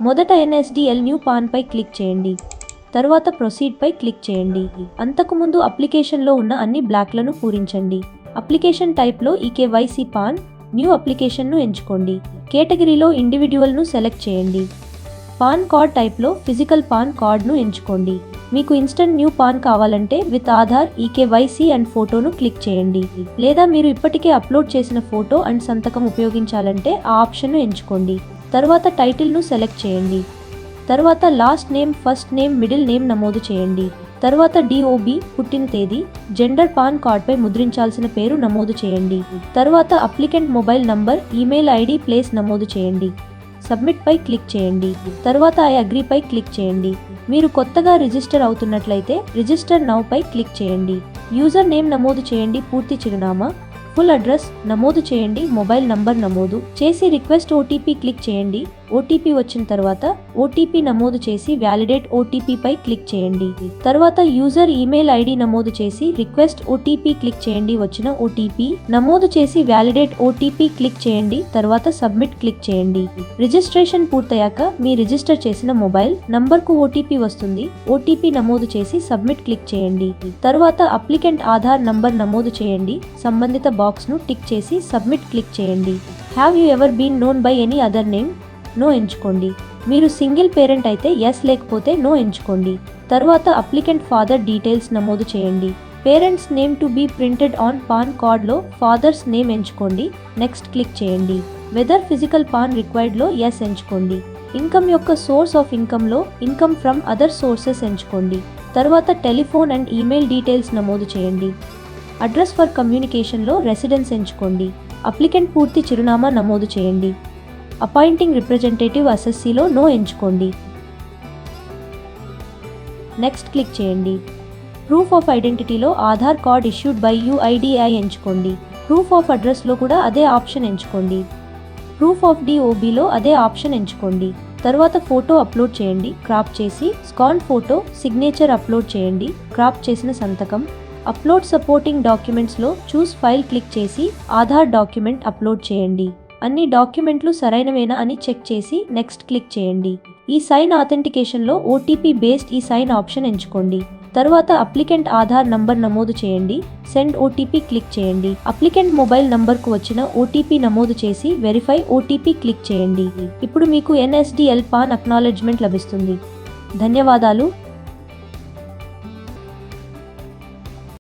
మొదట NSDL new pan పై click చేయండి. తర్వాత ప్రొసీడ్ పై క్లిక్ చేయండి. అంతకుముందు అప్లికేషన్లో ఉన్న అన్ని బ్లాక్లను పూరించండి. అప్లికేషన్ టైప్లో ఈకేవైసీ పాన్ న్యూ అప్లికేషన్ను ఎంచుకోండి. కేటగిరీలో ఇండివిడ్యువల్ను సెలెక్ట్ చేయండి. పాన్ కార్డ్ టైప్లో ఫిజికల్ పాన్ కార్డ్ను ఎంచుకోండి. మీకు ఇన్స్టంట్ న్యూ పాన్ కావాలంటే విత్ ఆధార్ ఈకేవైసీ అండ్ ఫోటోను క్లిక్ చేయండి. లేదా మీరు ఇప్పటికే అప్లోడ్ చేసిన ఫోటో అండ్ సంతకం ఉపయోగించాలంటే ఆ ఆప్షన్ను ఎంచుకోండి. తర్వాత టైటిల్ను సెలెక్ట్ చేయండి. తర్వాత last name, first name, middle name నమోదు చేయండి. తర్వాత DOB పుట్టిన తేదీ, జెండర్, పాన్ కార్డ్పై ముద్రించాల్సిన పేరు నమోదు చేయండి. తర్వాత applicant mobile number, email ID, place నమోదు చేయండి. సబ్మిట్ పై క్లిక్ చేయండి. తర్వాత ఐ అగ్రీ పై క్లిక్ చేయండి. మీరు కొత్తగా రిజిస్టర్ అవుతున్నట్లయితే రిజిస్టర్ నౌ పై క్లిక్ చేయండి. యూజర్ నేమ్ నమోదు చేయండి. పూర్తి చిరునామా, ఫుల్ అడ్రస్ నమోదు చేయండి. మొబైల్ నంబర్ నమోదు చేసి రిక్వెస్ట్ OTP క్లిక్ చేయండి. OTP వచ్చిన తర్వాత OTP నమోదు చేసి వ్యాలిడేట్ OTP పై క్లిక్ చేయండి. తర్వాత యూజర్ ఈమెయిల్ ID నమోదు చేసి రిక్వెస్ట్ OTP క్లిక్ చేయండి. వచ్చిన OTP నమోదు చేసి వ్యాలిడేట్ OTP క్లిక్ చేయండి. తర్వాత సబ్మిట్ క్లిక్ చేయండి. రిజిస్ట్రేషన్ పూర్తయ్యాక మీ రిజిస్టర్ చేసిన మొబైల్ నంబర్కు OTP వస్తుంది. OTP నమోదు చేసి సబ్మిట్ క్లిక్ చేయండి. తర్వాత అప్లికెంట్ ఆధార్ నంబర్ నమోదు చేయండి. సంబంధిత బాక్స్ను టిక్ చేసి సబ్మిట్ క్లిక్ చేయండి. Have you ever been known by any other name? No ఎంచుకోండి. మీరు సింగిల్ పేరెంట్ అయితే ఎస్, లేకపోతే నో ఎంచుకోండి. తర్వాత అప్లికెంట్ ఫాదర్ డీటెయిల్స్ నమోదు చేయండి. Parents name to be printed on PAN కార్డ్లో ఫాదర్స్ నేమ్ ఎంచుకోండి. నెక్స్ట్ క్లిక్ చేయండి. వెదర్ ఫిజికల్ పాన్ రిక్వైర్డ్లో ఎస్ ఎంచుకోండి. ఇన్కమ్ యొక్క సోర్స్ ఆఫ్ ఇన్కమ్లో ఇన్కమ్ ఫ్రమ్ అదర్ సోర్సెస్ ఎంచుకోండి. తర్వాత టెలిఫోన్ అండ్ ఈమెయిల్ డీటెయిల్స్ నమోదు చేయండి. అడ్రస్ ఫర్ కమ్యూనికేషన్లో రెసిడెన్స్ ఎంచుకోండి. అప్లికెంట్ పూర్తి చిరునామా నమోదు చేయండి. అపాయింటింగ్ రిప్రజెంటేటివ్ అసెస్సీలో నో ఎంచుకోండి. నెక్స్ట్ క్లిక్ చేయండి. ప్రూఫ్ ఆఫ్ ఐడెంటిటీలో Aadhaar card issued by UIDI ఎంచుకోండి. ప్రూఫ్ ఆఫ్ అడ్రస్లో కూడా అదే ఆప్షన్ ఎంచుకోండి. ప్రూఫ్ ఆఫ్ DOBలో అదే ఆప్షన్ ఎంచుకోండి. తర్వాత ఫోటో అప్లోడ్ చేయండి. క్రాప్ చేసి స్కాన్ ఫోటో, సిగ్నేచర్ అప్లోడ్ చేయండి. క్రాప్ చేసిన సంతకం. అప్లోడ్ సపోర్టింగ్ డాక్యుమెంట్స్లో చూస్ ఫైల్ క్లిక్ చేసి ఆధార్ డాక్యుమెంట్ అప్లోడ్ చేయండి. అన్ని డాక్యుమెంట్లు సరైనవేనా అని చెక్ చేసి నెక్స్ట్ క్లిక్ చేయండి. ఈ సైన్ ఆథెంటికేషన్లో OTP బేస్డ్ ఈ సైన్ ఆప్షన్ ఎంచుకోండి. తర్వాత అప్లికెంట్ ఆధార్ నంబర్ నమోదు చేయండి. సెండ్ OTP క్లిక్ చేయండి. అప్లికెంట్ మొబైల్ నంబర్కు వచ్చిన OTP నమోదు చేసి వెరిఫై OTP క్లిక్ చేయండి. ఇప్పుడు మీకు NSDL పాన్ అక్నాలెడ్జ్మెంట్ లభిస్తుంది. ధన్యవాదాలు.